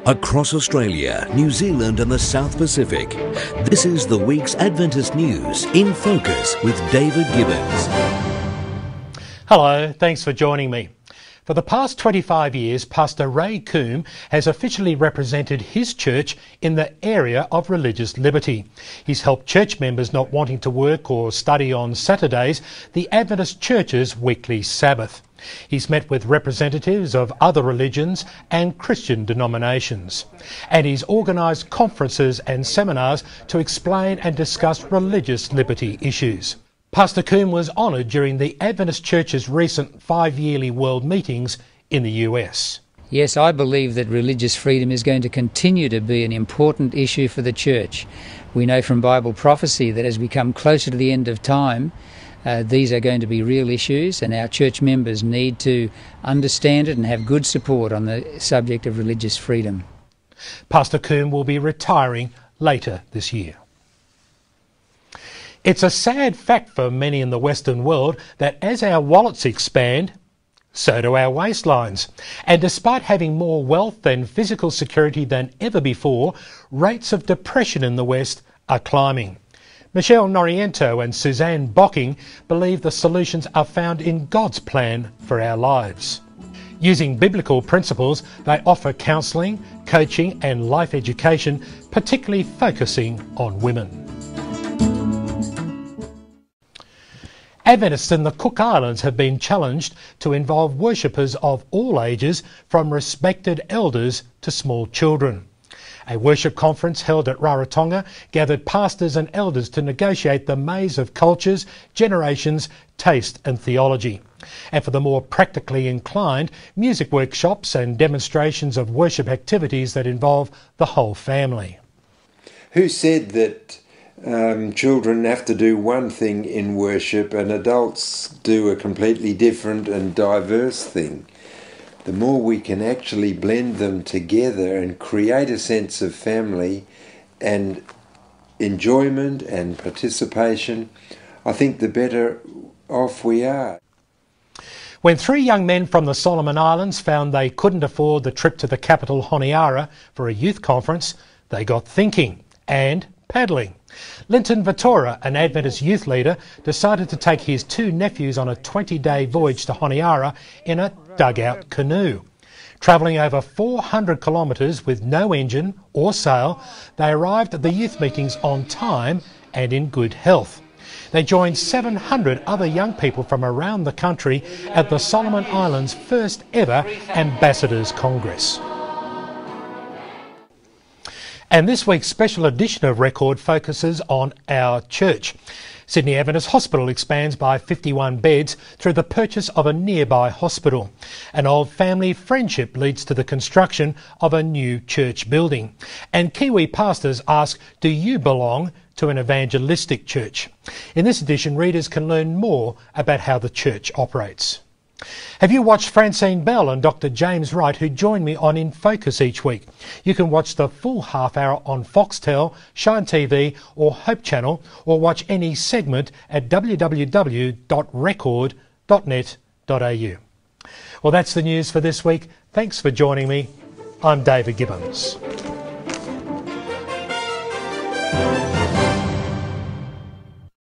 Across Australia, New Zealand and the South Pacific, this is the week's Adventist News in Focus with David Gibbons. Hello, thanks for joining me. For the past 25 years, Pastor Ray Coombe has officially represented his church in the area of religious liberty. He's helped church members not wanting to work or study on Saturdays, the Adventist Church's weekly Sabbath. He's met with representatives of other religions and Christian denominations. And he's organised conferences and seminars to explain and discuss religious liberty issues. Pastor Coombe was honoured during the Adventist Church's recent 5-yearly world meetings in the US. Yes, I believe that religious freedom is going to continue to be an important issue for the church. We know from Bible prophecy that as we come closer to the end of time, these are going to be real issues, and our church members need to understand it and have good support on the subject of religious freedom. Pastor Coombe will be retiring later this year. It's a sad fact for many in the Western world that as our wallets expand, so do our waistlines. And despite having more wealth and physical security than ever before, rates of depression in the West are climbing. Michelle Noriento and Suzanne Bocking believe the solutions are found in God's plan for our lives. Using biblical principles, they offer counselling, coaching and life education, particularly focusing on women. Adventists in the Cook Islands have been challenged to involve worshippers of all ages, from respected elders to small children. A worship conference held at Rarotonga gathered pastors and elders to negotiate the maze of cultures, generations, taste and theology. And for the more practically inclined, music workshops and demonstrations of worship activities that involve the whole family. Who said that children have to do one thing in worship and adults do a completely different and diverse thing? The more we can actually blend them together and create a sense of family and enjoyment and participation, I think the better off we are. When 3 young men from the Solomon Islands found they couldn't afford the trip to the capital Honiara for a youth conference, they got thinking and paddling. Linton Vittora, an Adventist youth leader, decided to take his 2 nephews on a 20-day voyage to Honiara in a dugout canoe. Travelling over 400 kilometres with no engine or sail, they arrived at the youth meetings on time and in good health. They joined 700 other young people from around the country at the Solomon Islands' first ever Ambassadors Congress. And this week's special edition of Record focuses on our church. Sydney Adventist Hospital expands by 51 beds through the purchase of a nearby hospital. An old family friendship leads to the construction of a new church building. And Kiwi pastors ask, do you belong to an evangelistic church? In this edition, readers can learn more about how the church operates. Have you watched Francine Bell and Dr. James Wright, who join me on In Focus each week? You can watch the full half hour on Foxtel, Shine TV or Hope Channel, or watch any segment at www.record.net.au. Well, that's the news for this week. Thanks for joining me. I'm David Gibbons.